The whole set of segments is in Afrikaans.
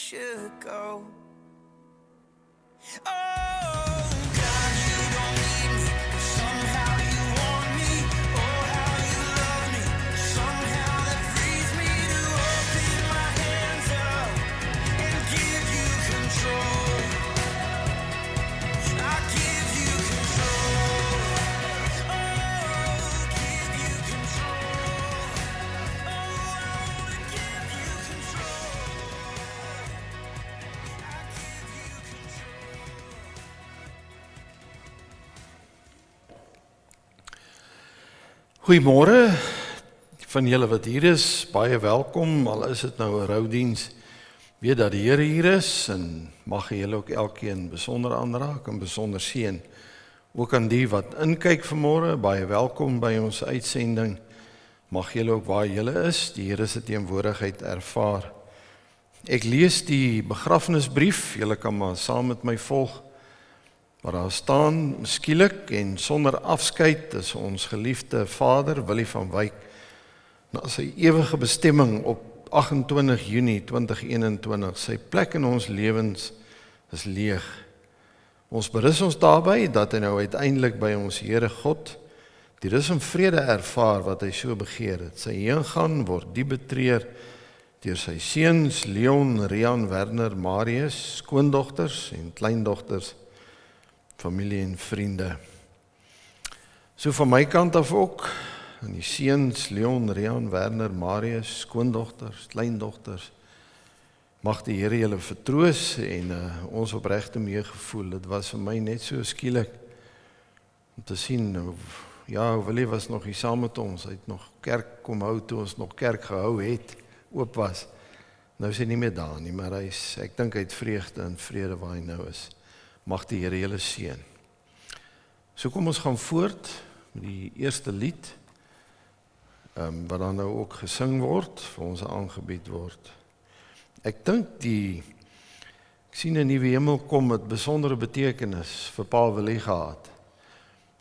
should go. Oh, God, you don't need me, but somehow you want me. Oh, how you love me, somehow that frees me to open my hands up and give you control. I give you control. Oh, give you control. Oh, I wanna give you control. I give you control. Goeiemôre, van julle wat hier is, baie welkom, al is dit nou 'n roudiens. Weet dat die Here hier is en mag hy julle ook elkeen besonder aanraak en besonder seën. Ook aan die wat inkyk vanmôre, baie welkom by ons uitsending. Mag julle ook waar julle is, die Here se teenwoordigheid ervaar. Ek lees die begrafnisbrief, julle kan maar saam met my volg. Maar daar staan skielik en sonder afskeid is ons geliefde vader Willie van Wyk na sy ewige bestemming op 28 Junie 2021. Sy plek in ons lewens is leeg. Ons berus ons daarby dat hy nou uiteindelik by ons Here God die rus en vrede ervaar wat hy so begeer het. Sy heengaan word diep betreur deur sy seuns Leon, Rian, Werner, Marius, skoondogters en kleindogters, familie en vriende. So van my kant af ook, en die seuns Leon, Rian, Werner, Marius, skoondogters, kleindogters, mag die Here julle vertroos en ons opregte meegevoel. Dit was vir my net so skielik om te sien, ja, Willie was nog hier saam met ons, hy het nog kerk kom hou toe ons nog kerk gehou het, oop was. Nou is hy nie meer daar nie, maar ek dink hy het vreugde en vrede waar hy nou is. Mag die Here julle seën. So kom ons gaan voort met die eerste lied, wat dan nou ook gesing word, vir ons aangebied word. Ek dink ek sien 'n nuwe hemel kom met besondere betekenis vir Paul Willie gehad.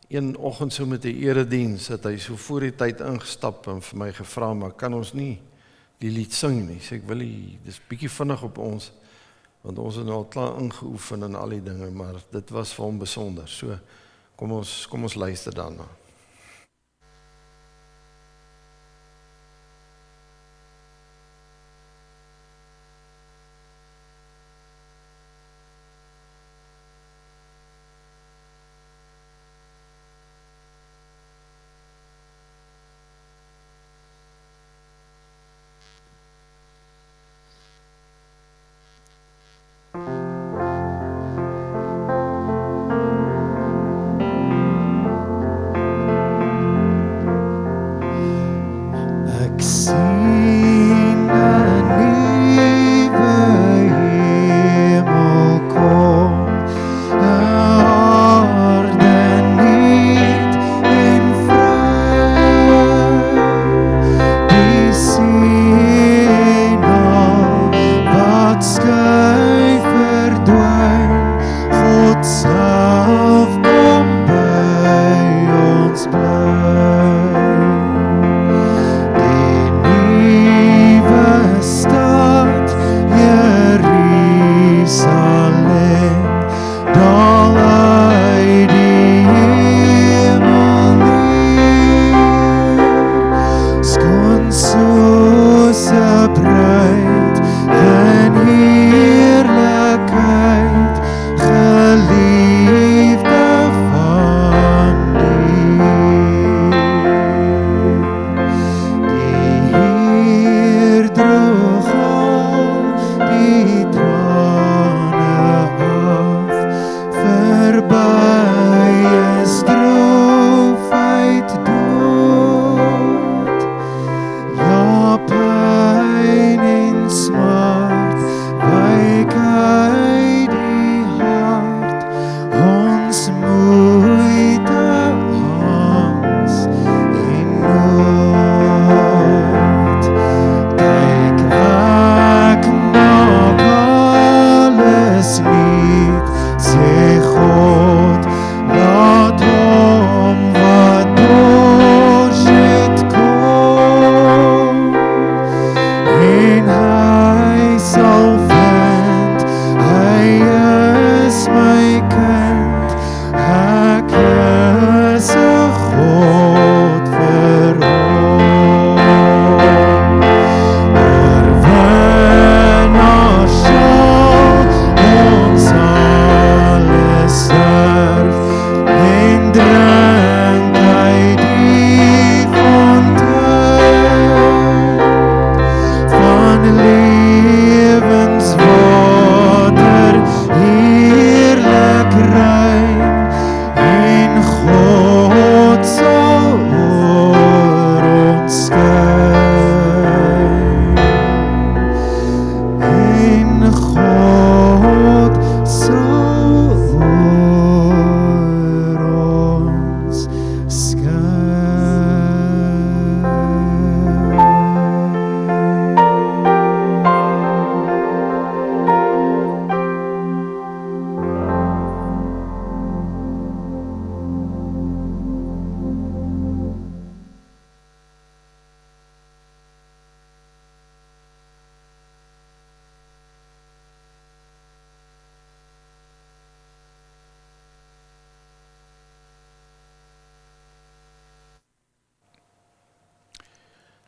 Een oggend so met 'n erediens het hy so voor die tyd ingestap en vir my gevra, maar kan ons nie die lied sing nie? Sê ek, Willie, dis bietjie vinnig op ons, want ons het nou al klaar ingeoefen en al die dinge, maar dit was vir hom besonder. So, kom ons luister daarna.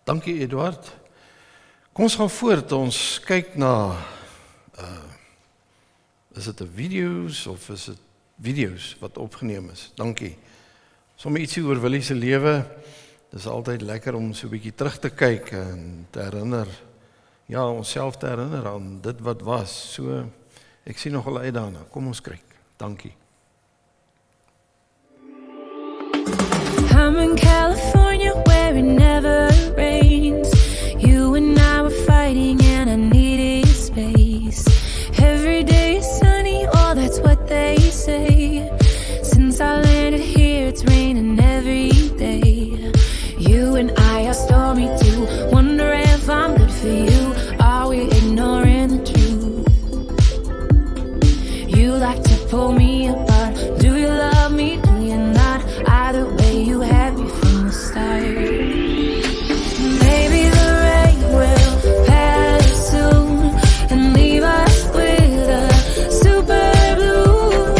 Dankie Eduard. Kom ons gaan voort, ons kyk na, is dit 'n video's of is dit video's wat opgeneem is? Dankie. Sommige ietsie oor Willie se lewe, dis altyd lekker om so 'n bietjie terug te kyk en te herinner, ja, onsself te herinner aan dit wat was. So, ek sien nogal uit daarna. Kom ons kyk. Dankie. I'm in California where it never rains. You and I were fighting and I needed space. Every day is sunny, oh that's what they say. Since I landed here it's raining every day. You and I are stormy too. Wonder if I'm good for you. Are we ignoring the truth? You like to pull me apart. Do you love me? Do you not? Either way you had me from the start. Maybe the rain will pass soon and leave us with a super blue.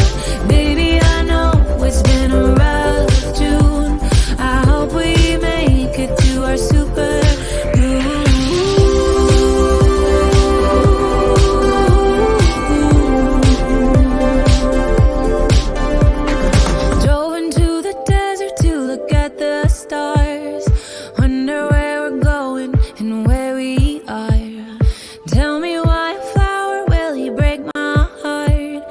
Baby, I know it's been a rough June. I hope we make it to our super blue. Drove into the desert to look at the stars. Wonder where we're going and where we are. Tell me why a flower, will you break my heart?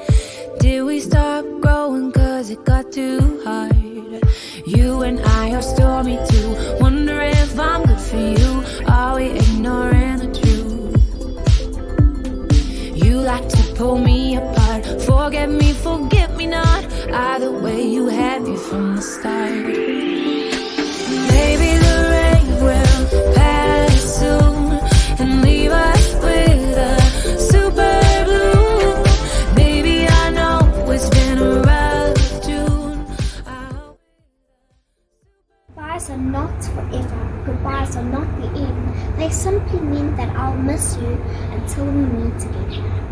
Did we stop growing cause it got too hard? You and I are stormy too. Wonder if I'm good for you. Are we ignoring the truth? You like to pull me apart. Forget me not. Either way you had me from the start. Maybe the rain will pass soon and leave us with a super blue. Baby, I know it's been a rough June. Goodbyes are not forever. Goodbyes are not the end. They simply mean that I'll miss you until we meet again.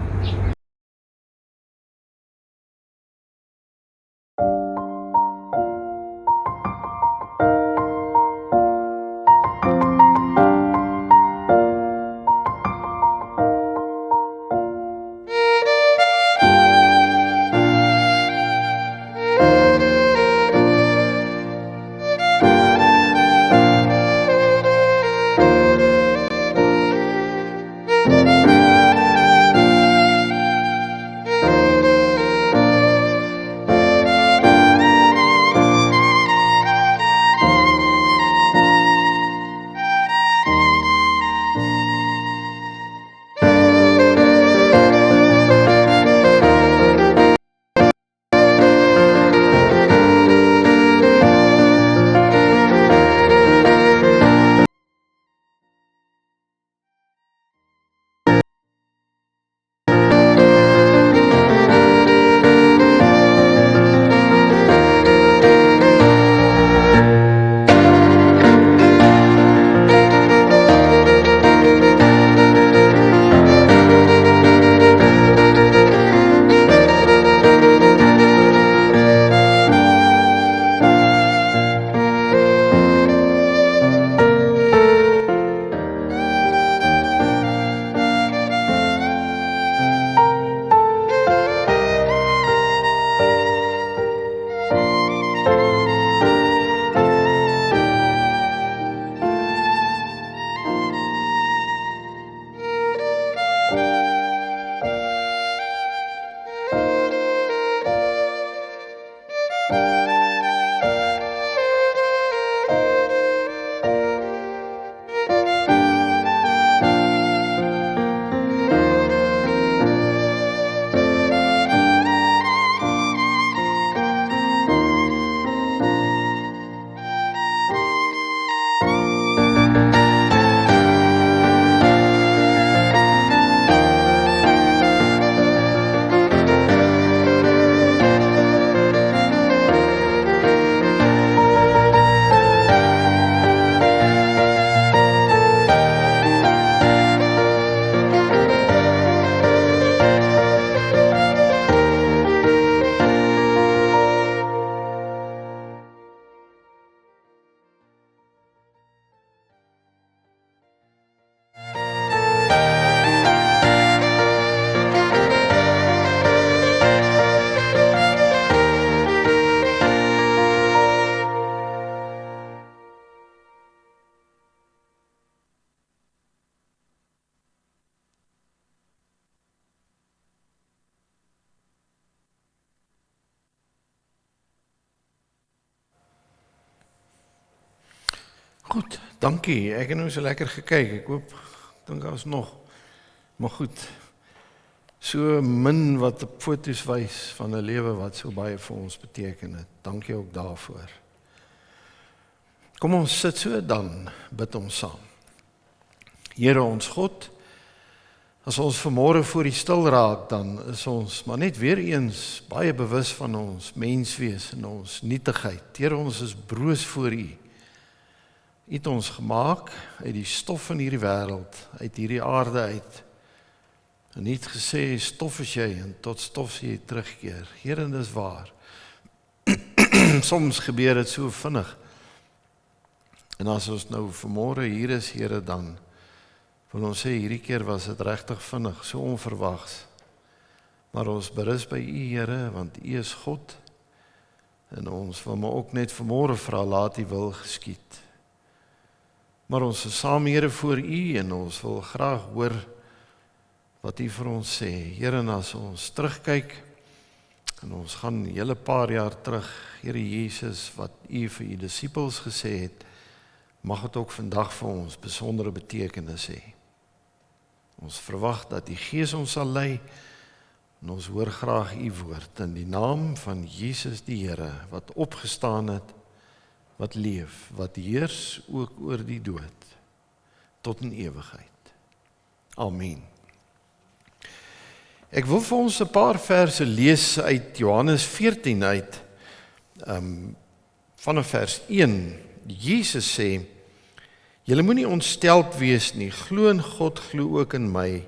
Goed, dankie. Ek het nou so lekker gekyk. Ek dink daar is nog. Maar goed. So min wat op foto's wys van 'n lewe wat so baie vir ons beteken het. Dankie ook daarvoor. Kom ons sit so dan, bid ons saam. Here ons God, as ons vanmôre voor U stil raak, dan is ons maar net weer eens baie bewus van ons menswees en ons nietigheid. Here, ons is broos voor U. U het ons gemaak uit die stof van hierdie wêreld, uit hierdie aarde uit. En U het gesê, stof is jy en tot stof sal jy terugkeer. Here, dis waar. Soms gebeur dit so vinnig. En as ons nou vanmôre hier is, Here, dan wil ons sê, hierdie keer was dit regtig vinnig, so onverwags. Maar ons berus by U, Here, want U is God. En ons wil maar ook net vanmôre vra, laat U wil geskied. Maar ons is saam, Here, voor U en ons wil graag hoor wat U vir ons sê. Here, en as ons terugkyk, en ons gaan 'n hele paar jaar terug, Here Jesus, wat U vir U disippels gesê het, mag dit ook vandag vir ons besondere betekenis hê. Ons verwag dat die Gees ons sal lei, en ons hoor graag U woord, in die naam van Jesus die Here, wat opgestaan het, wat leef, wat heers ook oor die dood, tot in ewigheid. Amen. Ek wil vir ons 'n paar verse lees uit Johannes 14 uit, vanaf vers 1. Jesus sê, julle moenie ontsteld wees nie, glo in God, glo ook in my.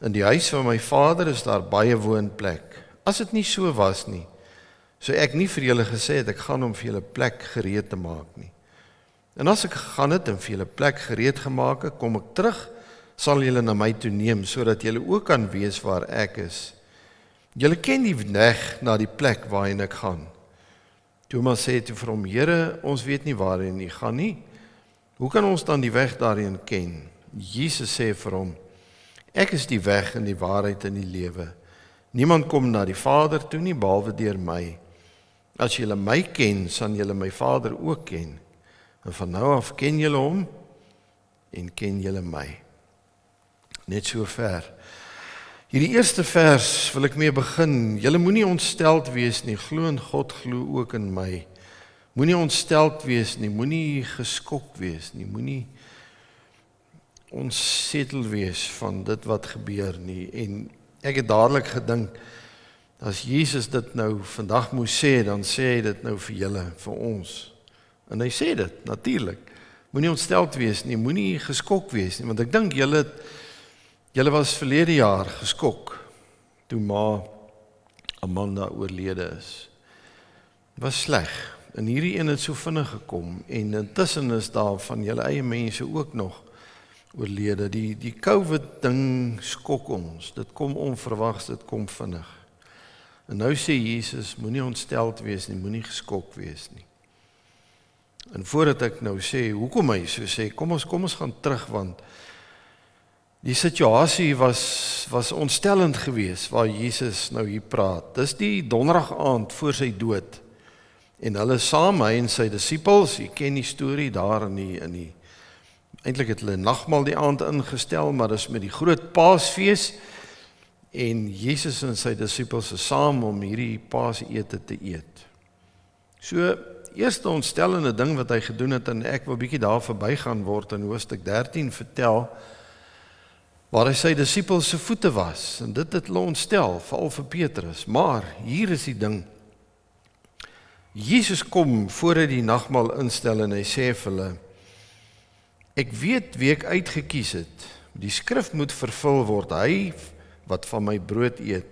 In die huis van my Vader is daar baie woonplek. As dit nie so was nie, so ek nie vir julle gesê het, ek gaan om vir julle plek gereed te maak nie. En as ek gegaan het en vir julle plek gereed gemaak het, kom ek terug, sal julle na my toe neem, sodat julle ook kan wees waar ek is. Julle ken die weg na die plek waarheen ek gaan. Thomas sê toe vir hom, Here, ons weet nie waarheen U gaan nie. Hoe kan ons dan die weg daarheen ken? Jesus sê vir hom, ek is die weg en die waarheid en die lewe. Niemand kom na die Vader toe nie, behalwe deur my. As julle my ken, sal julle my Vader ook ken. En van nou af ken julle hom en ken julle my. Net so ver. Hierdie eerste vers wil ek mee begin. Julle moenie ontsteld wees nie, glo in God, glo ook in my. Moenie ontsteld wees nie, moenie geskok wees nie, moenie ontsetel wees van dit wat gebeur nie. En ek het dadelik gedink, as Jesus dit nou vandag moes sê, dan sê hy dit nou vir julle, vir ons. En hy sê dit, natuurlik. Moenie ontsteld wees nie, moenie geskok wees nie, want ek dink julle was verlede jaar geskok, toe ma Amanda oorlede is. Het was sleg, en hierdie een het so vinnig gekom, en intussen is daar van julle eie mense ook nog oorlede. Die COVID ding skok ons, dit kom onverwags, dit kom vinnig. En nou sê Jesus, moenie ontsteld wees nie, moenie geskok wees nie. En voordat ek nou sê, hoekom hy so sê, kom ons gaan terug, want die situasie was ontstellend geweest, waar Jesus nou hier praat. Dis die donderdag aand voor sy dood, en hulle saam, hy en sy disippels, jy ken die storie daar in die eintlik het hulle nagmaal die aand ingestel, maar dis met die groot Paasfees, en Jesus en sy disippels is saam om hierdie Paasete te eet. So, eerste ontstellende ding wat hy gedoen het, en ek wil bietjie daar verbygaan word in hoofstuk 13 vertel, waar hy sy disippels se voete was, en dit het hulle ontstel, veral vir Petrus. Maar, hier is die ding, Jesus kom voor hy die nagmaal instel, en hy sê vir hulle, ek weet wie ek uitgekies het, die skrif moet vervul word, hy wat van my brood eet,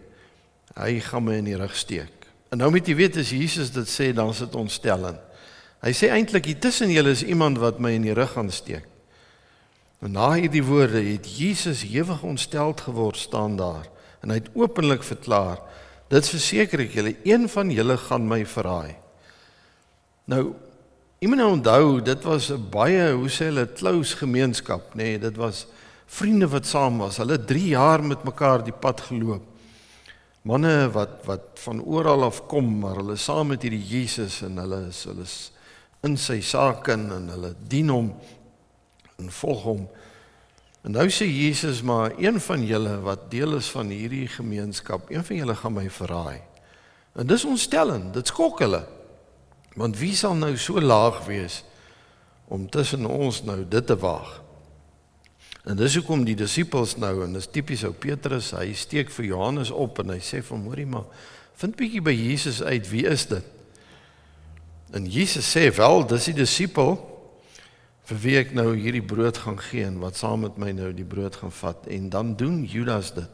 hy gaan my in die rug steek. En nou moet jy weet, as Jesus dit sê, dan is dit ontstellend. Hy sê eintlik, hier tussen julle is iemand wat my in die rug gaan steek. En na hierdie woorde het Jesus hewig ontsteld geword staan daar, en hy het openlik verklaar, dit verseker ek julle, een van julle gaan my verraai. Nou, jy moet nou onthou, dit was 'n baie, hoe sê hulle, close gemeenskap, nee, dit was vriende wat saam was, hulle 3 jaar met mekaar die pad geloop. Manne wat van oral af kom, maar hulle saam met hierdie Jesus, en hulle is in sy saak in en hulle dien hom en volg hom. En nou sê Jesus, maar een van julle wat deel is van hierdie gemeenskap, een van julle gaan my verraai. En dis ontstellend, dit skok hulle. Want wie sal nou so laag wees om tussen ons nou dit te waag? En dis hoekom die disippels nou, en dis typies ou Petrus, hy steek vir Johannes op en hy sê vir hom, hoorie maar, vind bietjie by Jesus uit, wie is dit? En Jesus sê, wel, dis die disipel, vir wie ek nou hierdie brood gaan gee, en wat saam met my nou die brood gaan vat, en dan doen Judas dit.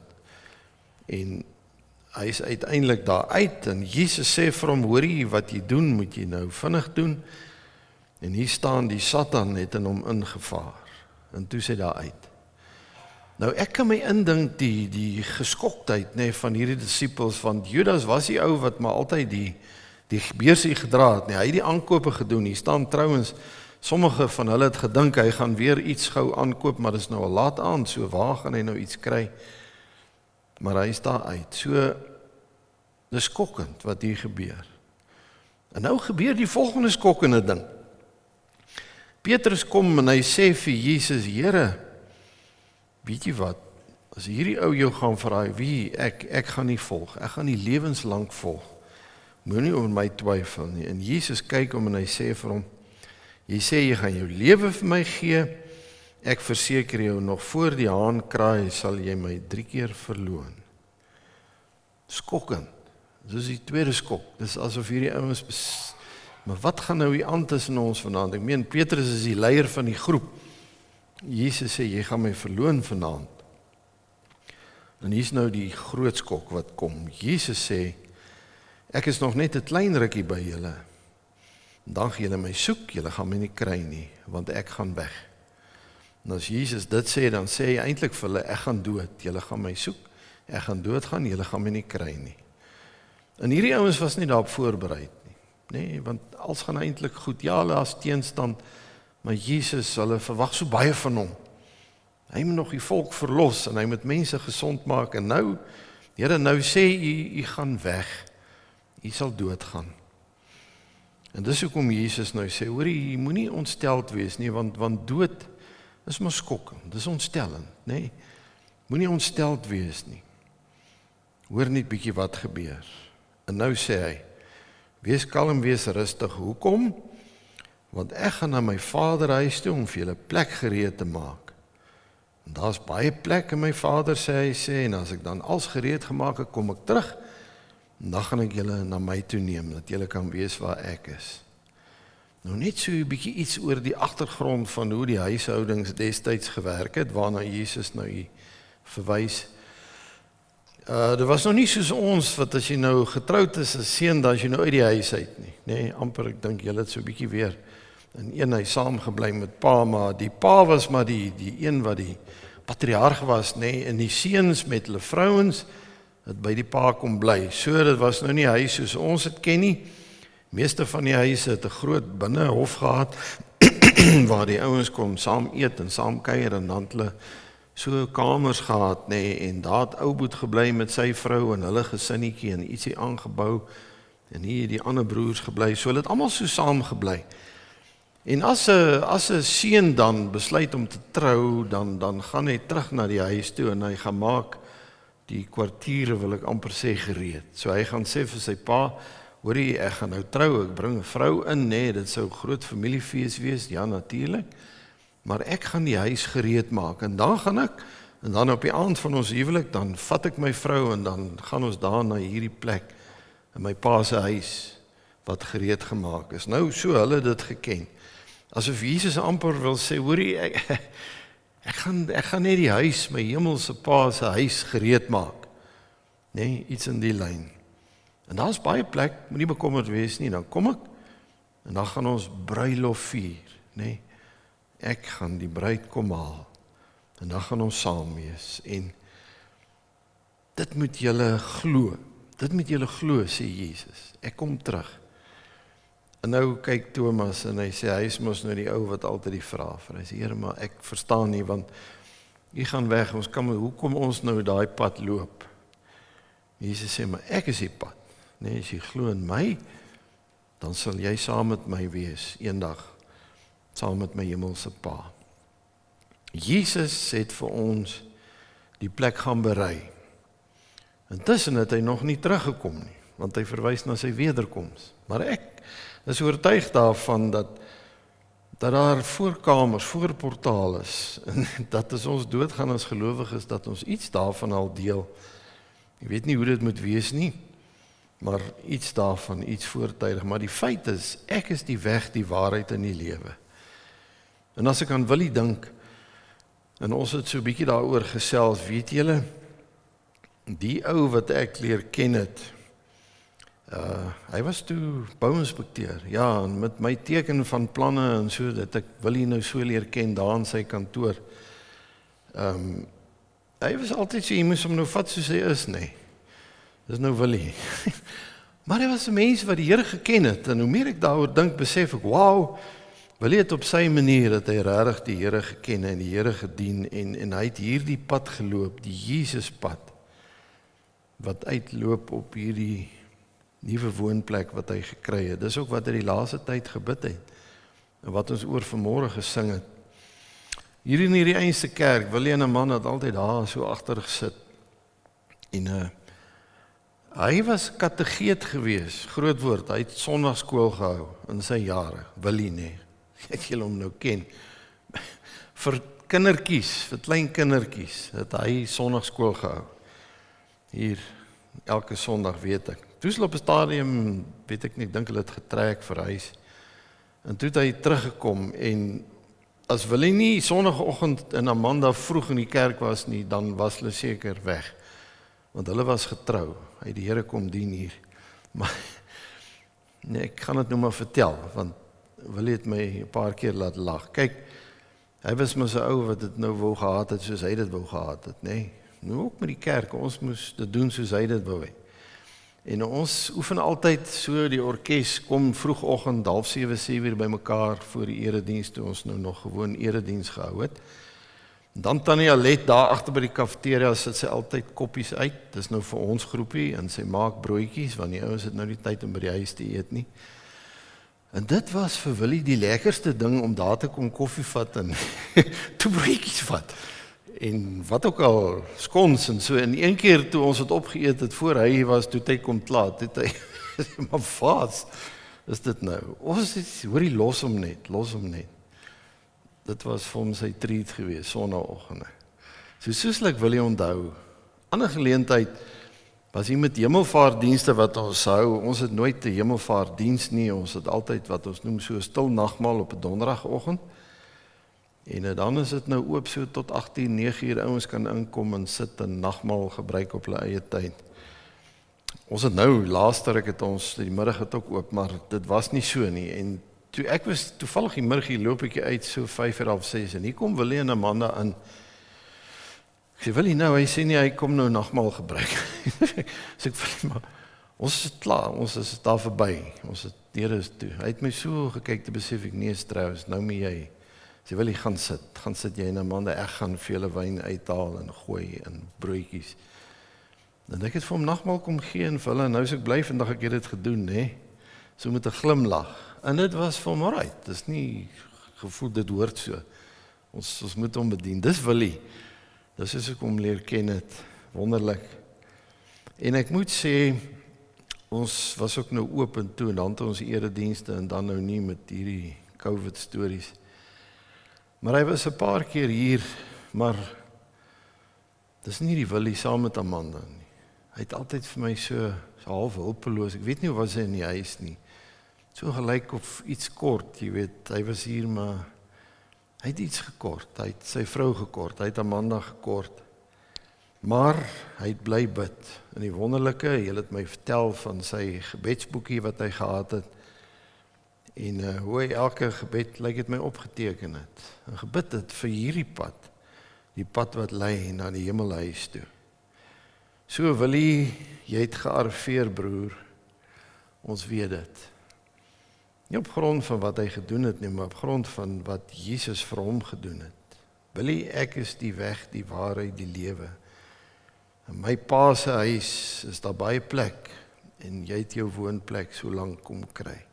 En hy is uiteindelik daar uit, en Jesus sê vir hom, hoorie, wat jy doen, moet jy nou vinnig doen, en hier staan die Satan het in hom ingevaar, en toe sê daar uit. Nou ek kan my indink die geskoktheid van hierdie disippels, want Judas was die ou wat maar altyd die beursie gedra het, hy het die aankope gedoen, hier staan trouwens, sommige van hulle het gedink, hy gaan weer iets gou aankoop, maar dit is nou al laat aan, so waar gaan hy nou iets kry, maar hy is daar uit, so, dis skokkend wat hier gebeur, en nou gebeur die volgende skokkende ding, Petrus kom en hy sê vir Jesus, Here, weet jy wat, as hierdie ou jou gaan verraai, wie, ek gaan nie volg, ek gaan nie lewenslang volg, moet nie oor my twyfel nie, en Jesus kyk hom en hy sê vir hom, jy sê jy gaan jou lewe vir my gee, ek verseker jou, nog voor die haan kraai, sal jy my 3 keer verloon. Skokkend, dis die tweede skok, dis asof hierdie ouens maar wat gaan nou hier aan tussen ons vanaand? Ek meen, Petrus is die leier van die groep. Jesus sê, jy gaan my verloon vanaand. En hier is nou die groot skok wat kom. Jesus sê, ek is nog net 'n klein rukkie by julle. Dan gaan julle my soek, julle gaan my nie kry nie, want ek gaan weg. En as Jesus dit sê, dan sê hy eintlik vir hulle, ek gaan dood, julle gaan my soek, ek gaan doodgaan, julle gaan my nie kry nie. En hierdie ouens was nie daarop voorbereid. Nee, want alles gaan eintlik goed. Ja, hulle as teenstand, maar Jesus, hulle verwag so baie van hom. Hy moet nog die volk verlos en hy moet mense gesond maak en nou, Here, nou sê u gaan weg. U sal doodgaan. En dis hoekom Jesus nou sê, hoor, jy moenie ontsteld wees nie, want dood is maar skokkend, dis ontstellend, nee. Moenie ontsteld wees nie. Hoor net bietjie wat gebeur. En nou sê hy, wees kalm, wees rustig. Hoekom? Want ek gaan na my Vader huis toe om vir julle plek gereed te maak. En daar's baie plek in my Vader sê hy, en as ek dan als gereed gemaak het, kom ek terug, en dan gaan ek julle na my toe neem, dat julle kan wees waar ek is. Nou net so 'n bietjie iets oor die agtergrond van hoe die huishoudings destyds gewerk het, waarna Jesus nou hier verwys. Dit was nog nie soos ons, wat as jy nou getroud is, as seun, dan as jy nou uit die huis uit nie. Nee, amper, ek dink julle het so 'n bietjie weer in een huis saamgebly met pa, maar die pa was maar die een wat die patriarg was, nee, en die seuns met hulle vrouens, het by die pa kom bly. So, dit was nou nie huis soos ons het ken nie. Meeste van die huise het 'n groot binnehof gehad, waar die ouens kon saam eet en saam kuier, en dan het hulle so kamers gehad, nee, en daar het Ouboet gebly met sy vrou en hulle gesinnetjie en ietsie aangebou, en hier die ander broers gebly, so hulle het almal so saam gebly. En as 'n seun dan besluit om te trou, dan gaan hy terug na die huis toe, en hy gaan maak die kwartiere, wil ek amper sê, gereed. So hy gaan sê vir sy pa, hoorie, ek gaan nou trou, ek bring 'n vrou in, nee, dit sou 'n groot familiefees wees, ja, natuurlik, maar ek gaan die huis gereed maak, en dan gaan ek, en dan op die aand van ons huwelik, dan vat ek my vrou, en dan gaan ons daar na hierdie plek, in my pa se huis, wat gereed gemaak is. Nou, so hulle dit geken, asof Jesus amper wil sê, hoorie, ek gaan net die huis, my hemelse pa se huis gereed maak, nee, iets in die lyn. En daar is baie plek, moet nie bekommerd wees nie, dan kom ek, en dan gaan ons bruilof vier, nee, ek gaan die bruid kom haal, en dan gaan ons saam wees, en dit moet julle glo, sê Jesus, ek kom terug. En nou kyk Thomas, en hy sê, hy is mos nou die ou wat altyd die vraag vir, hy sê, Here, maar ek verstaan nie, want jy gaan weg, hoe kom ons nou daai pad loop? Jesus sê, maar ek is die pad, nee, as jy glo in my, dan sal jy saam met my wees, eendag, saam met my hemelse Pa. Jesus het vir ons die plek gaan berei. Intussen het hy nog nie teruggekom nie, want hy verwys na sy wederkoms. Maar ek is oortuig daarvan dat daar voorkamers, voorportaal is, en dat as ons doodgaan as gelowiges, dat ons iets daarvan al deel. Ek weet nie hoe dit moet wees nie, maar iets daarvan, iets voortydig. Maar die feit is, ek is die weg, die waarheid en die lewe. En as ek aan Willie dink, en ons het so 'n bietjie daaroor gesels, weet julle, die ou wat ek leer ken het, hy was toe bouinspekteur, ja, en met my teken van planne en so, dat ek Willie nou so leer ken, daar in sy kantoor. Hy was altyd so, jy moes hom nou vat soos hy is, nee. Dis nou Willie. Maar hy was 'n mens wat die Here geken het, en hoe meer ek daaroor dink, besef ek, wow, Willie het op sy manier, dat hy regtig die Here geken en die Here gedien, en hy het hierdie pad geloop, die Jesuspad, wat uitloop op hierdie nuwe woonplek wat hy gekry het. Dis ook wat hy die laaste tyd gebid het, en wat ons oor vanmôre gesing het. Hier in hierdie eenste kerk, Willie en 'n man het altyd daar so agter gesit, en hy was kategeet gewees, groot woord, hy het sondagskool gehou in sy jare, Willie nee, ek julle hom nou ken, vir kindertjies, vir klein kindertjies, het hy sondagskool gehou, hier, elke sondag weet ek. Toe is hulle op 'n stadium, weet ek nie, ek dink hulle het getrek vir huis, en toe het hy teruggekom, en as Willie nie sondagoggend en Amanda vroeg in die kerk was nie, dan was hulle seker weg, want hulle was getrou, hy het die Here kom dien hier, maar nee, ek gaan dit nou maar vertel, want Willie het my 'n paar keer laat lag. Kyk, hy was mos 'n ou wat dit nou wou gehad het, soos hy dit wou gehad het, nee, nou ook met die kerk, ons moes dit doen soos hy dit wou hê. En ons oefen altyd so, die orkes kom vroegoggend, 6:30, 7:00 by mekaar voor die erediens, toe ons nou nog gewoon erediens gehou het. En dan Tannie Alet daar agter by die kafeteria sit sy altyd koppies uit, dis nou vir ons groepie, en sy maak broodjies, want die ouens het nou nie tyd om by die huis te eet nie. En dit was vir Willie die lekkerste ding, om daar te kom koffie vat, en toe broodjies vat. En wat ook al, skons en so, en een keer toe ons het opgeëet het, voor hy was, toe hy kom klaar, toe hy, maar wat is dit nou? Ons is, hoorie, los hom net. Dit was vir hom sy treat gewees, sonnagoggende. Soos ek wil jy onthou, ander geleentheid, was hier met hemelvaartdienste wat ons hou, ons het nooit 'n hemelvaartdiens nie, ons het altyd wat ons noem so 'n stil nagmaal op 'n donderdagoggend, en dan is dit nou oop so tot 8:00, 9:00 ouens kan inkom en sit en nagmaal gebruik op hulle eie tyd. Ons het nou, laaste ruk het ons, die middag het ook oop, maar dit was nie so nie, en toe ek was toevallig die middag hier loop ek uit so 5:30, 6:00, en hier kom Willie en Amanda in. Ek sê, Willie nou, hy sê nie, hy kom nou nagmaal gebruik. So ek Willie, maar ons is klaar, ons is daar verby, ons het deur is toe. Hy het my so gekyk te besef ek, nee, trouwens, nou moet jy. Sê, Willie, gaan sit jy en Amanda, ek gaan vir julle wyn uithaal en gooi en broodjies. En ek het vir hom nagmaal kom gee en vir hulle, en nou is ek bly vandag ek het dit gedoen, nee, so met 'n glimlag. En dit was vir hom alright, dis nie gevoel dit hoort so. Ons moet hom bedien. Dis Willie. Dis soos ek hom leer ken het. Wonderlik. En ek moet sê, ons was ook nou oop en toe, en dan het ons eredienste, en dan nou nie met hierdie COVID stories. Maar hy was 'n paar keer hier, maar dis nie die Willie saam met Amanda nie. Hy het altyd vir my so half hulpeloos, ek weet nie hoe was hy in die huis nie. So gelyk of iets kort, jy weet, hy was hier, maar hy het iets gekort, hy het sy vrou gekort, hy het Amanda gekort, maar hy het bly bid, en die wonderlike, hy het my vertel van sy gebedsboekie wat hy gehad het, en hoe hy elke gebed, lyk het my opgeteken het, en gebid het vir hierdie pad, die pad wat lei na die hemelhuis toe. So Willie, jy het gearriveer broer, ons weet dit. Nie op grond van wat hy gedoen het nie, maar op grond van wat Jesus vir hom gedoen het. Willie, ek is die weg, die waarheid, die lewe. In my pa se huis is daar baie plek, en jy het jou woonplek so lank kom kry.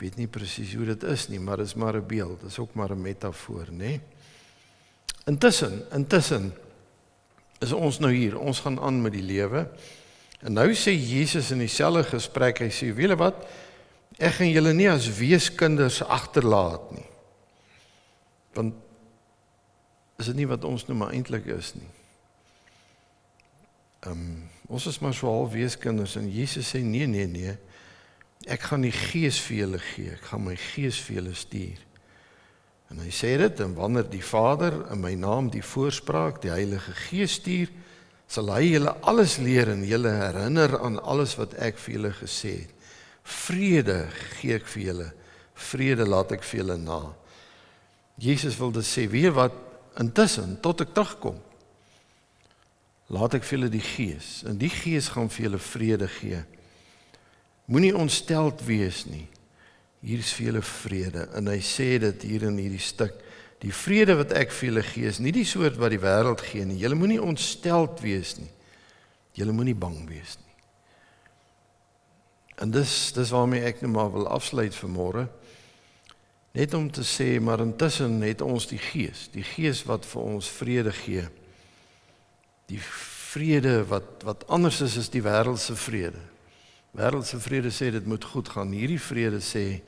weet nie presies hoe dit is nie, maar dit is maar 'n beeld, dit is ook maar 'n metafoor, né? Intussen is ons nou hier, ons gaan aan met die lewe. En nou sê Jesus in dieselfde gesprek, hy sê, weet julle wat, ek gaan julle nie as weeskinders agterlaat nie. Want is dit nie wat ons nou maar eintlik is nie. Ons is maar so half weeskinders en Jesus sê nee, ek gaan die Gees vir julle gee, ek gaan my Gees vir julle stuur. En hy sê dit, en wanneer die Vader in my naam die voorspraak, die Heilige Gees stuur, sal hy julle alles leer en julle herinner aan alles wat ek vir julle gesê het. Vrede gee ek vir julle, vrede laat ek vir julle na. Jesus wil dit sê, weet wat, intussen, tot ek terugkom, laat ek vir julle die Gees, en die Gees gaan vir julle vrede gee. Moenie ontsteld wees nie, hier is vir julle vrede, en hy sê dit hier in hierdie stuk, die vrede wat ek vir julle gee, is nie die soort wat die wêreld gee nie, julle moenie ontsteld wees nie, julle moenie bang wees nie. En dis waarmee ek nou maar wil afsluit vanmôre, net om te sê, maar intussen het ons die Gees wat vir ons vrede gee, die vrede wat anders is as die wêreldse vrede. Wêreldse vrede sê dit moet goed gaan, hierdie vrede sê,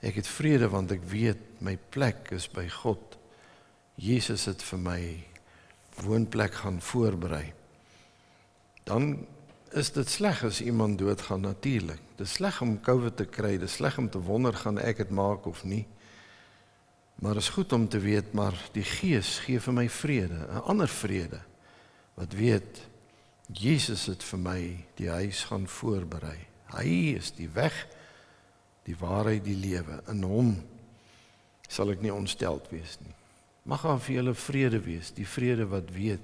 ek het vrede want ek weet my plek is by God. Jesus het vir my woonplek gaan voorberei. Dan is dit sleg as iemand doodgaan natuurlik. Dit is sleg om COVID te kry, dit is sleg om te wonder gaan ek dit maak of nie. Maar is goed om te weet, maar die Gees gee vir my vrede, 'n ander vrede, wat weet, Jesus het vir my die huis gaan voorberei. Hy is die weg, die waarheid, die lewe. In hom sal ek nie ontsteld wees nie. Mag daar vir julle vrede wees, die vrede wat weet,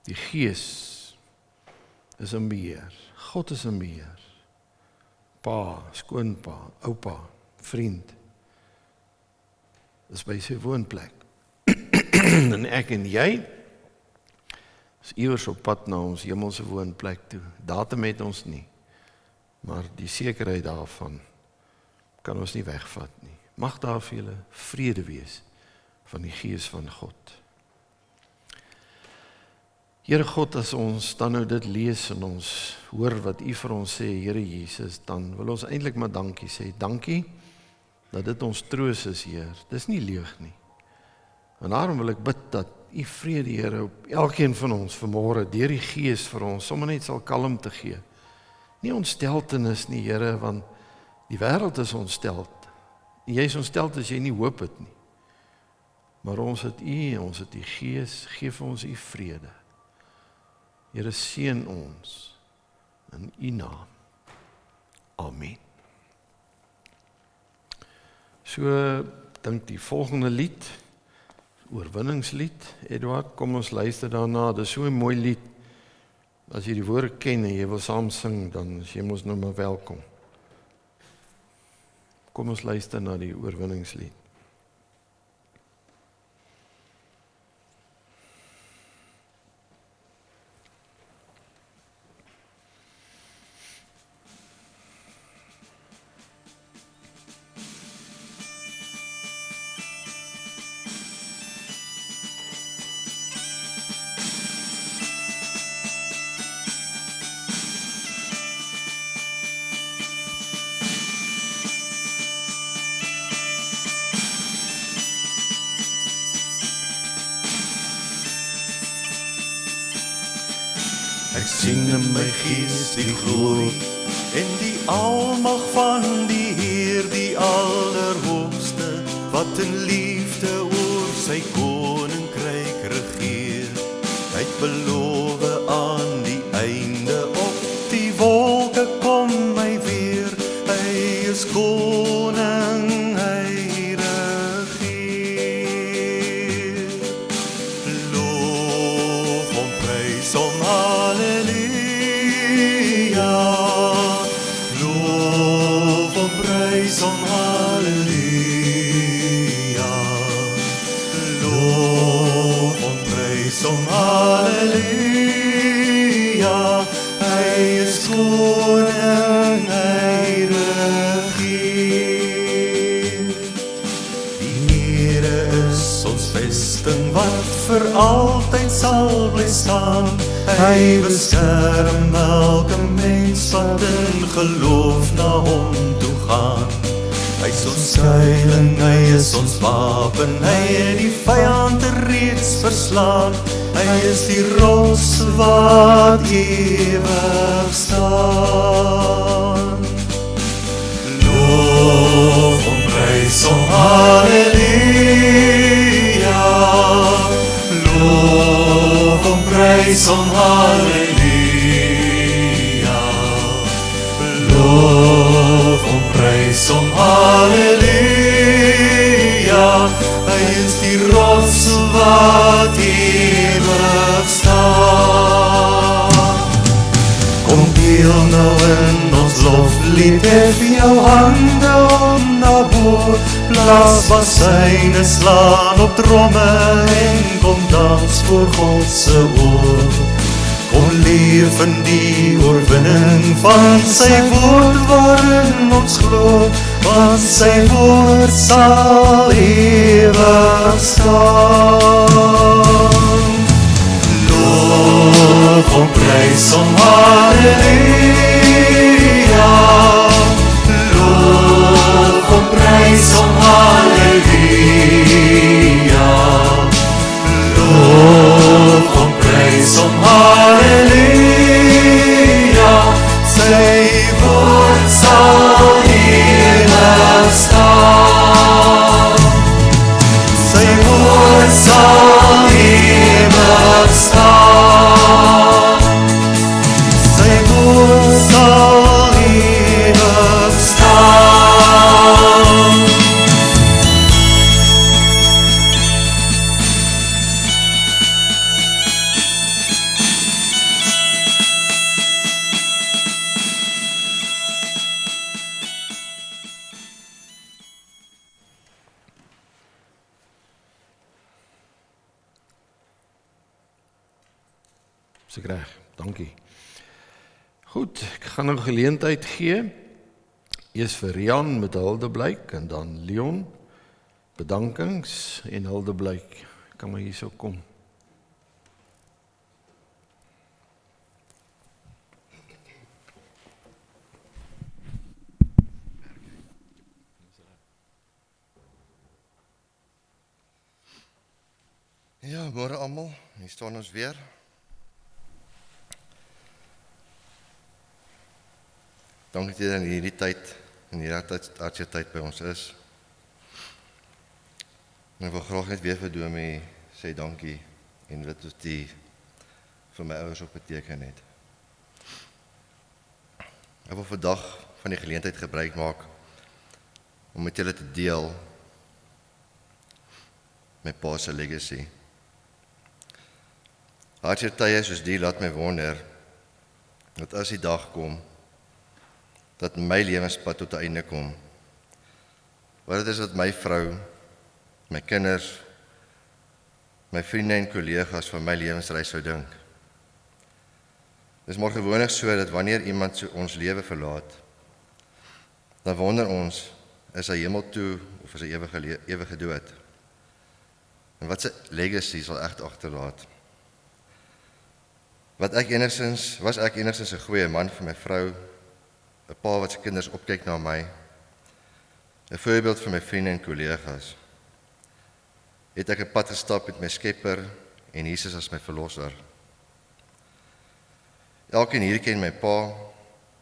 die Gees is in beheer, God is in beheer. Pa, skoonpa, oupa, vriend, is by sy woonplek. En ek en jy is iewers op pad na ons hemelse woonplek toe. Datum het ons nie, maar die sekerheid daarvan kan ons nie wegvat nie. Mag daar vir julle vrede wees van die Gees van God. Here God, as ons dan nou dit lees en ons hoor wat U vir ons sê, Here Jesus, dan wil ons eintlik maar dankie sê. Dankie dat dit ons troos is, Heer. Dis nie leeg nie. En daarom wil ek bid dat U vrede, Here, op elkeen van ons vanmôre deur die Gees vir ons sommer net sal kalmte gee. Nie ontsteltenis nie, Here, want die wêreld is ontsteld. En jy is ontsteld as jy nie hoop het nie. Maar ons het U, ons het die Gees, gee vir ons U vrede. Here, seën ons in U naam. Amen. So, dink die volgende lied, oorwinningslied, Eduard, kom ons luister daarna, dit is so 'n mooi lied. As jy die woorde ken en jy wil saam sing, dan is jy mos nou maar welkom. Kom ons luister na die oorwinningslied. Ek sien in my gees die glorie en die almag van die Heer, die Allerhoogste, wat in liefde oor sy koninkryk regeer. Hy het beloof aan die einde op die wolke kom hy weer. Hy is koning, hy regeer. Loof hom, prys hom, halleluja. Loof hom, prys hom, halleluja. Loof hom, prys hom, halleluja. vesting wat vir altyd sal bly staan. Hy beskerm elke mens wat in geloof na hom toe gaan. Hy is ons skuiling, hy is ons wapen, hy het die vyand reeds verslaan. Hy is die rots wat ewig staan. Loof hom, prys hom, halleluja. Loof hom, prys hom, halleluja. Loof hom, prys hom, halleluja. Hy is die rots wat ewig staan. Kom deel nou in ons loflied, hef jou hande om na bo, blaas basyne, slaan op tromme en kom dans voor God se oor. Kom leef in die oorwinning van sy woord waarin ons glo, want sy woord sal ewig staan. Loof hom, prys hom, halleluja. Loof hom, prys hom, halleluja. Loof hom, prys hom, halleluja. Sy woord sal ewig staan. Sy woord sal ewig staan. Sy woord sal ewig staan. Is ek reg? Dankie. Goed, ek gaan nou geleentheid gee. Eers vir Rian met Hildeblyk en dan Leon. Bedankings en Hildeblyk. Kan maar hierso kom. Ja, môre almal. Hier staan ons weer. Dankie dat jy in hierdie tyd, in hierdie tyd by ons is. En ek wil graag net weer vir Domie sê dankie en wat die vir my ouers ook beteken het. Ek wil vandag van die geleentheid gebruik maak om met julle te deel my pa se legacy. Hartseer soos die laat my wonder dat as die dag kom dat my lewenspad tot 'n einde kom. Wat dit is wat my vrou, my kinders, my vriende en kollegas van my lewensreis sou dink. Dis maar gewoonlik so dat wanneer iemand ons lewe verlaat, dan wonder ons, is hy hemel toe of is hy ewige dood? En wat sy legacy sal echt agterlaat? Was ek enigstens 'n goeie man vir my vrou, 'n pa wat sy kinders opkyk na my, 'n voorbeeld vir my vriende en kollegas. Het ek 'n pad gestap met my Skepper en Jesus as my verlosser. Elkeen hier ken my pa,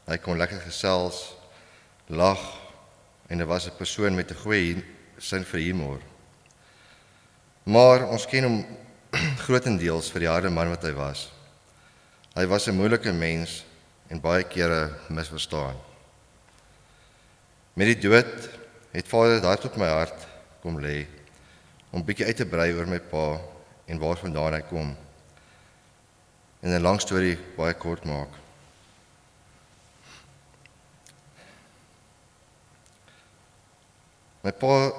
hy kon lekker gesels, lag en hy was 'n persoon met 'n goeie sin vir humor. Maar ons ken hom grootendeels vir die harde man wat hy was. Hy was 'n moeilike mens en baie kere misverstaan. Met die dood het Vader dit hard op my hart kom lê om bietjie uit te brei oor my pa en waarvandaan hy kom. En 'n lang storie baie kort maak. My pa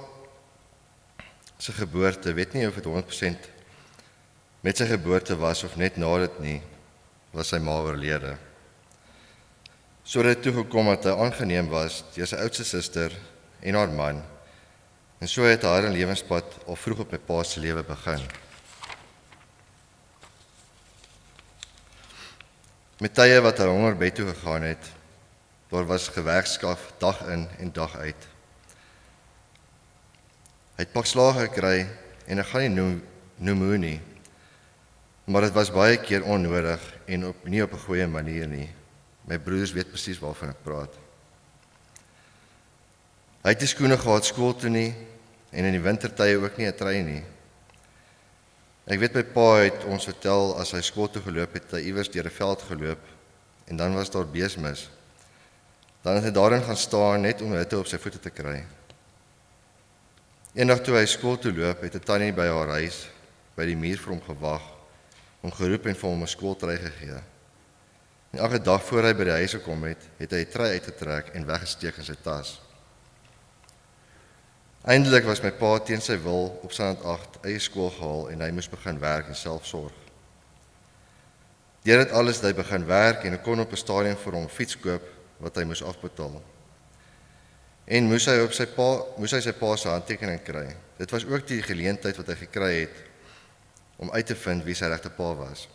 se geboorte, weet nie of dit 100% met sy geboorte was of net na dit nie, was sy ma oorlede. So het dit toegekom dat hy aangeneem was deur sy oudste suster en haar man En so het 'n harde lewenspad al vroeg op my pa se lewe begin. Met tye wat hy honger bed toe gegaan het, daar was gewerkskaf dag in en dag uit. Hy het pak slaag gekry en ek gaan nie noem hoe nie, maar dit was baie keer onnodig en nie op 'n goeie manier nie. My broers weet presies waarvan ek praat. Hy het nie skoene gehad skool toe nie en in die wintertye ook nie 'n trui nie. Ek weet my pa het ons vertel as hy skool toe geloop het, hy iewers deur 'n veld geloop en dan was daar beesmis. Dan het hy daarin gaan staan net om hitte op sy voete te kry. Eendag toe hy skool toe loop, het 'n tannie by haar huis by die muur vir hom gewag, hom geroep en vir hom 'n skooltrui gegee. En elke dag voor hy by die huis gekom het, het hy 'n trui uitgetrek en weggesteek in sy tas. Eindelik was my pa teen sy wil op Standaard 8 eie skool gehaal en hy moes begin werk en self sorg. Deur dit alles het hy begin werk en ek kon op 'n stadium vir hom 'n fiets koop wat hy moes afbetaal. En moes hy sy pa se handtekening kry. Dit was ook die geleentheid wat hy gekry het om uit te vind wie sy regte pa was.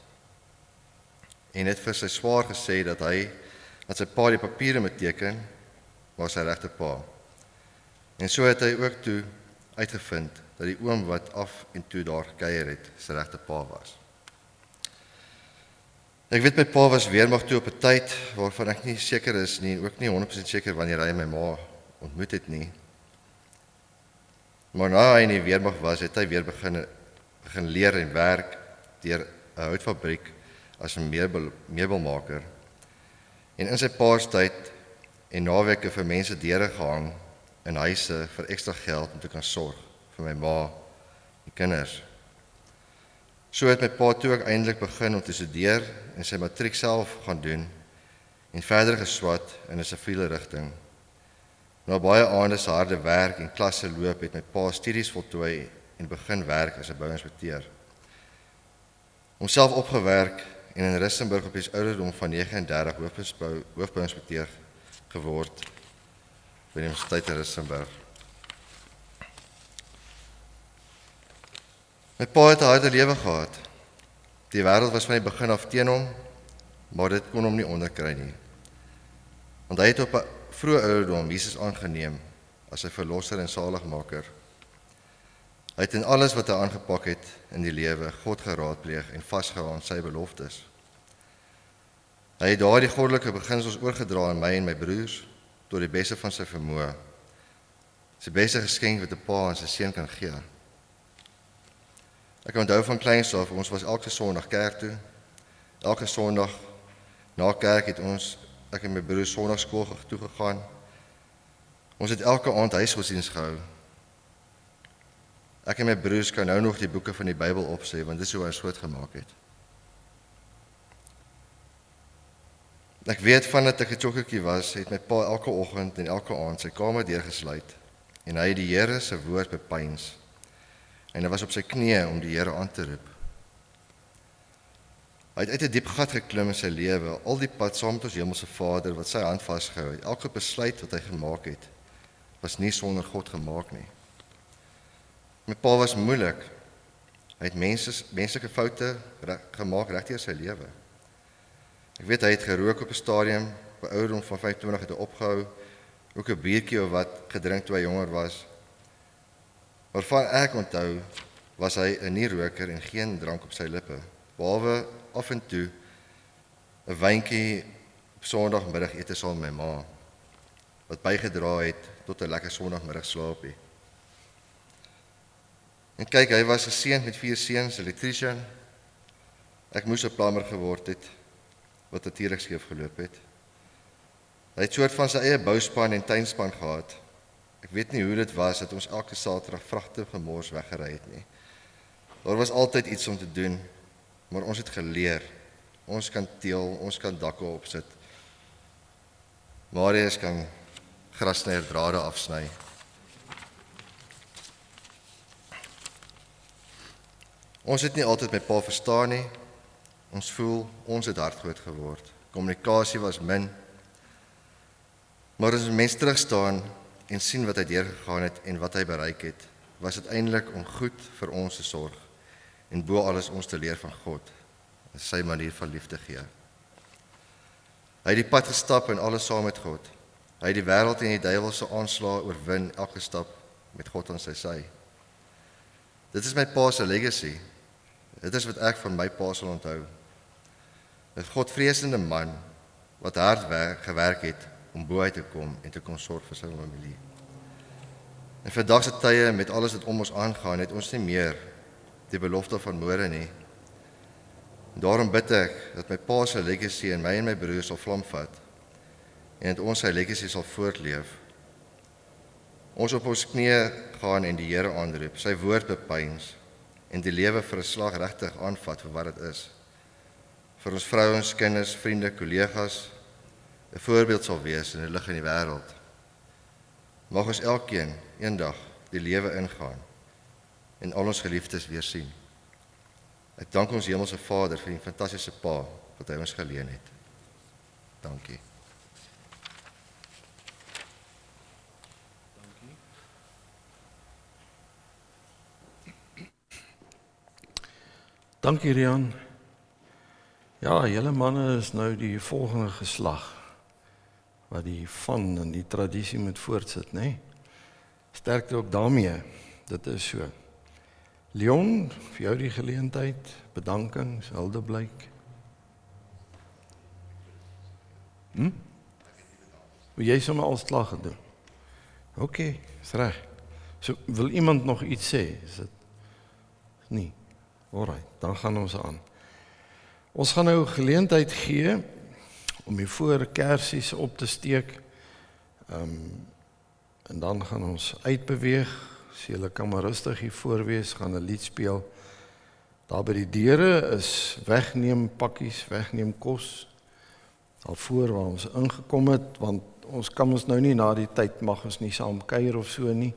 En het vir sy swaar gesê dat sy pa die papiere moet teken, was sy regte pa. En so het hy ook toe uitgevind dat die oom wat af en toe daar gekuier het, sy regte pa was. Ek weet my pa was weermag toe op 'n tyd waarvan ek nie seker is nie, ook nie 100% seker wanneer hy my ma ontmoet het nie. Maar na hy in die weermag was, het hy weer begin leer en werk deur 'n houtfabriek as 'n meubelmaker. En in sy pa se tyd en naweke vir mense deure gehang in huise vir ekstra geld om te kan sorg vir my ma en kinders. So het my pa toe ook eintlik begin om te studeer en sy matriek self gaan doen en verder geswat in 'n siviele rigting. Na baie aande se harde werk en klasse loop het my pa studies voltooi en begin werk as 'n bouinspekteur. Homself opgewerk en in Rissenburg op die ouderdom van 39 hoofbouinspekteur geword by die Universiteit in Rissenburg. My pa het 'n harde lewe gehad. Die wêreld was van die begin af teen hom, maar dit kon hom nie onderkry nie. Want hy het op 'n vroeë ouderdom Jesus aangeneem as sy verlosser en saligmaker. Hy het in alles wat hy aangepak het in die lewe God geraadpleeg en vasgehou aan sy beloftes. Hy het daardie goddelike beginsels oorgedra aan my en my broers tot die beste van sy vermoë. Sy beste geskenk wat 'n pa aan sy seun kan gee. Ek onthou van kleins af, ons was elke Sondag kerk toe. Elke Sondag na kerk het ek en my broer Sondagskool toe gegaan. Ons het elke aand huisgodsdiens gehou. Ek en my broers kan nou nog die boeke van die Bybel opsê, want dit is hoe ons groot gemaak het. Ek weet vandat ek 'n chokkertjie was, het my pa elke oggend en elke aand sy kamer deurgesluit en hy het die Here se woord bepeins. En hy was op sy knieë om die Here aan te roep. Hy het uit 'n diep gat geklim in sy lewe, al die pad saam met ons hemelse Vader wat sy hand vasgehou het. Elke besluit wat hy gemaak het, was nie sonder God gemaak nie. My pa was moeilik. Hy het menslike foute gemaak reg deur sy lewe. Ek weet hy het gerook op 'n stadium, op 'n ouderdom van 25 het hy opgehou, ook 'n biertjie of wat gedrink toe hy jonger was. Waarvan ek onthou, was hy 'n nie-roker en geen drank op sy lippe, behalwe af en toe 'n wyntjie op Sondagmiddag ete saam met my ma, wat bygedra het tot 'n lekker Sondagmiddag slaapie. En kyk, hy was geseënd met 4 seuns, elektriesien. Ek moes 'n plammer geword het, wat natuurlik skeef geloop het. Hy het soort van sy eie bouspan en tuinspan gehad. Ek weet nie hoe dit was dat ons elke Saterdag vragte gemors weggery het nie. Daar was altyd iets om te doen, maar ons het geleer. Ons kan teel, ons kan dakke opsit. Marius kan grasnyer drade afsny. Ons het nie altyd my pa verstaan nie. Ons voel, ons het hardgroot geword. Kommunikasie was min. Maar as 'n mens terugstaan en sien wat hy deurgegaan het en wat hy bereik het, was dit eintlik om goed vir ons te sorg en bo alles ons te leer van God, en sy manier van liefde gee. Hy het die pad gestap en alles saam met God. Hy het die wêreld en die duiwelse aanslae oorwin, elke stap met God aan sy sy. Dit is my pa se legacy. Dit is wat ek van my pa sal onthou. 'n Godvreesende man wat hard gewerk het om bo uit te kom en te kon sorg vir sy familie. En vandag se tye met alles wat om ons aangaan, het ons nie meer die belofte van môre nie. Daarom bid ek dat my pa se legacy in my en my broers sal vlam vat en dat ons sy legacy sal voortleef. Ons op ons knieë gaan en die Here aanroep, sy woord bepeins en die lewe vir 'n slag regtig aanvat vir wat dit is. Vir ons vrouens, kinders, vriende, kollegas 'n voorbeeld sal wees in die lig in die wêreld. Mag ons elkeen eendag die lewe ingaan en al ons geliefdes weer sien. Ek dank ons Hemelse Vader vir die fantastiese pa wat hy ons geleen het. Dankie. Dankie Rian. Ja, julle manne is nou die volgende geslag wat die van en die tradisie moet voortsit, né? Sterkte ook daarmee. Dit is so. Leon, vir jou die geleentheid, bedankings, huldeblyk. Wil jy sommer al slag gedoen? OK, is reg. So, wil iemand nog iets sê? Is dit nie? Alright, dan gaan ons aan. Ons gaan nou geleentheid gee om die voor kersies op te steek. En dan gaan ons uitbeweeg. As julle kan maar rustig hier voor wees, gaan 'n lied speel. Daar by die deure is wegneem pakkies, wegneem kos. Al voor waar ons ingekom het, want ons kan ons nou nie na die tyd mag ons nie saam kuier of so nie.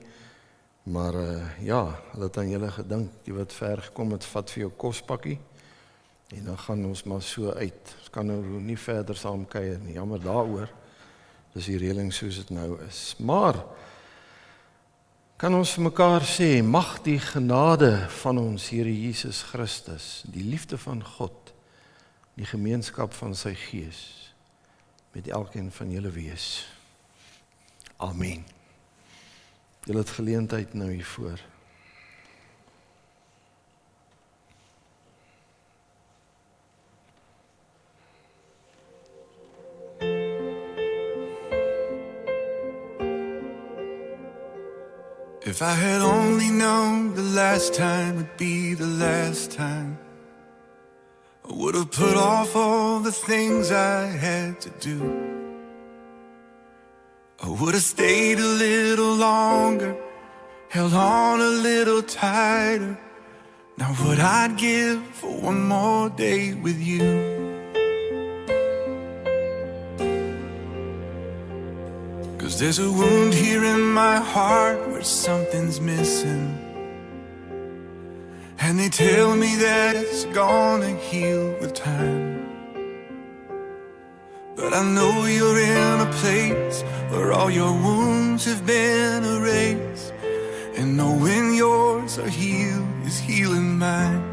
Maar ja, hulle het aan julle gedink, die wat ver gekom het, vat vir jou kospakkie. En dan gaan ons maar so uit. Ons kan nou nie verder saam kuier nie, jammer daaroor. Dis die reëling soos dit nou is. Maar kan ons vir mekaar sê, mag die genade van ons Here Jesus Christus, die liefde van God, die gemeenskap van sy Gees, met elkeen van julle wees. Amen. Julle het geleentheid nou hiervoor. If I had only known the last time would be the last time, I would have put off all the things I had to do. I would have stayed a little longer, held on a little tighter. Now what I'd give for one more day with you. 'Cause there's a wound here in my heart where something's missing, and they tell me that it's gonna heal with time. But I know you're in a place where all your wounds have been erased, and knowing yours are healed is healing mine.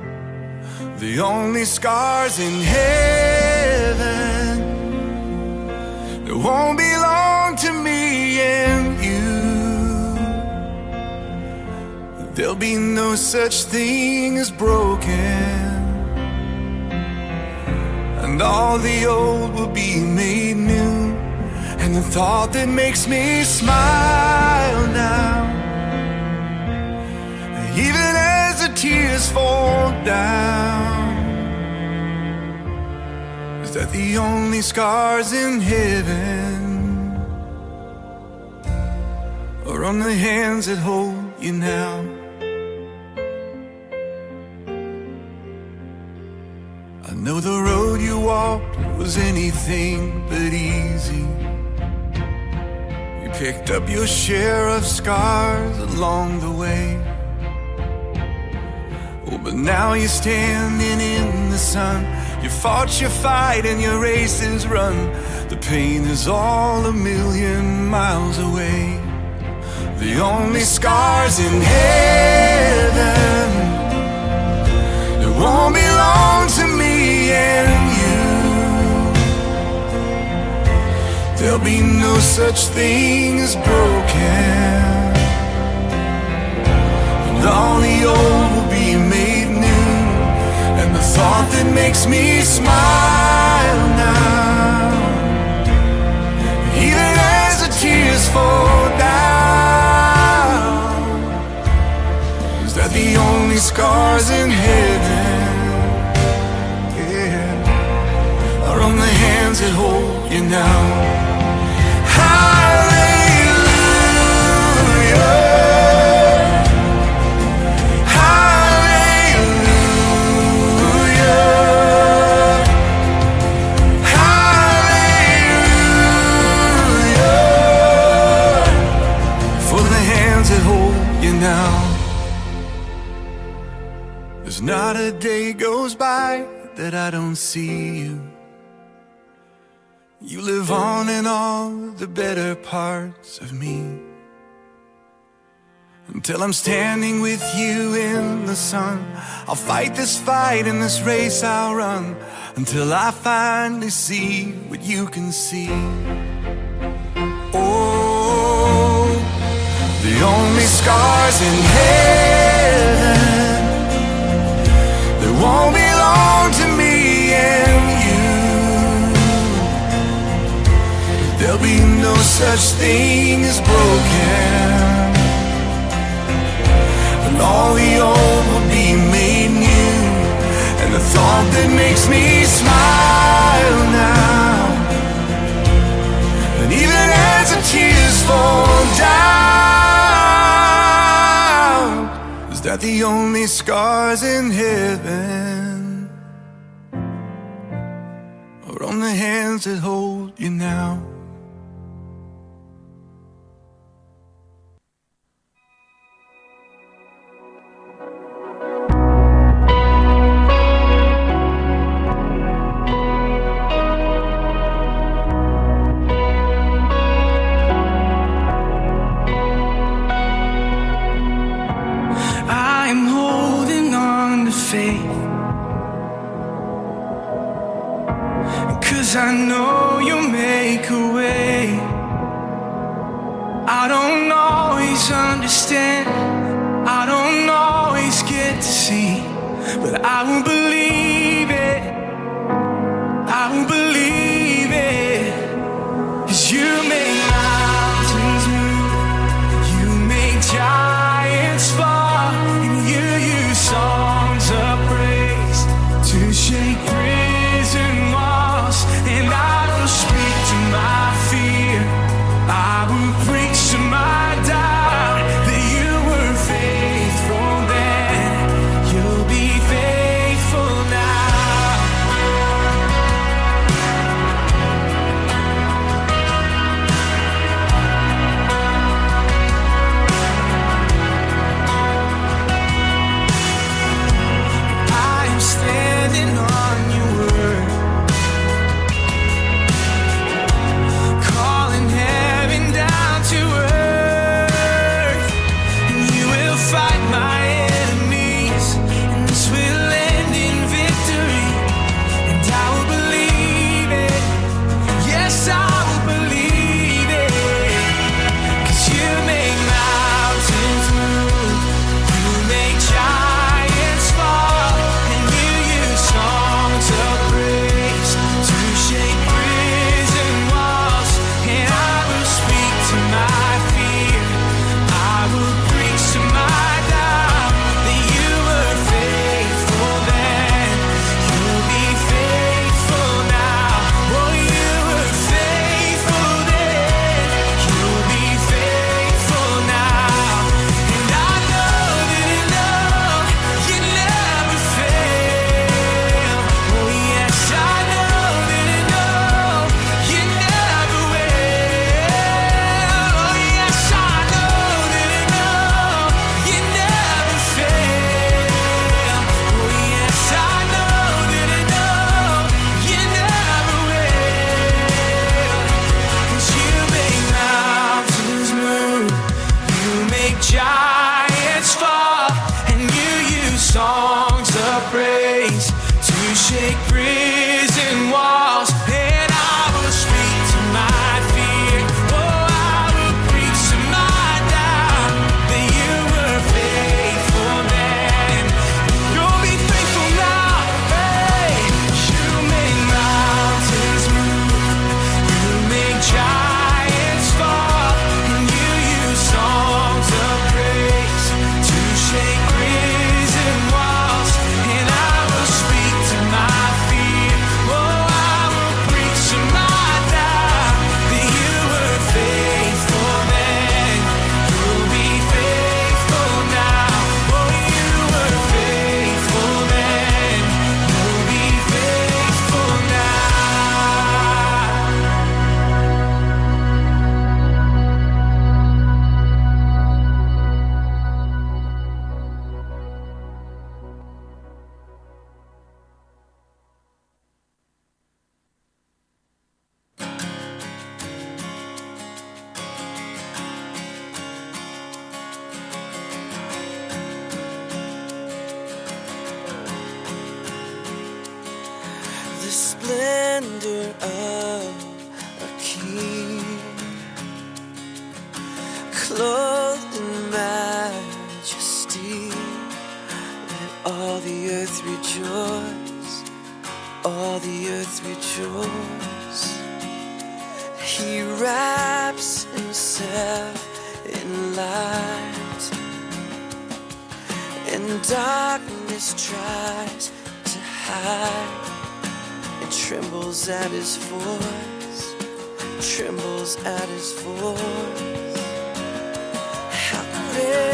The only scars in heaven that won't belong to me and you. There'll be no such thing as broken, and all the old will be made new. And the thought that makes me smile now, even as the tears fall down, is that the only scars in heaven are on the hands that hold you now. I know the road you walked was anything but easy. You picked up your share of scars along the way. Oh, but now you're standing in the sun. You fought your fight and your race is run. The pain is all a million miles away. The only scars in heaven that won't belong to me and you. There'll be no such thing as broken, and all the old will be made new. And the thought that makes me smile now, even as the tears fall down, is that the only scars in heaven, yeah, are on the hands that hold you now. There's not a day goes by that I don't see you. You live on in all the better parts of me, until I'm standing with you in the sun. I'll fight this fight in this race I'll run, until I finally see what you can see. Oh, the only scars in heaven that won't belong to me and you. There'll be no such thing as broken, and all the old will be made new. And the thought that makes me smile now, and even as the tears fall down, is that the only scars in heaven are on the hands that hold you now. I'm holding on to faith, 'cause I know you'll make a way. I don't always understand, I don't always get to see, but I will believe it, I will believe it. 'Cause you make mountains move, you make giants fall, and you use songs of praise to shake prison walls. And I will speak to my fear, I will preach to my doubt, that you were faithful then, you'll be faithful now. splendor of a king, clothed in majesty. Let all the earth rejoice, all the earth rejoice. He wraps himself in light, and darkness tries to hide. It trembles at his voice, trembles at his voice. How great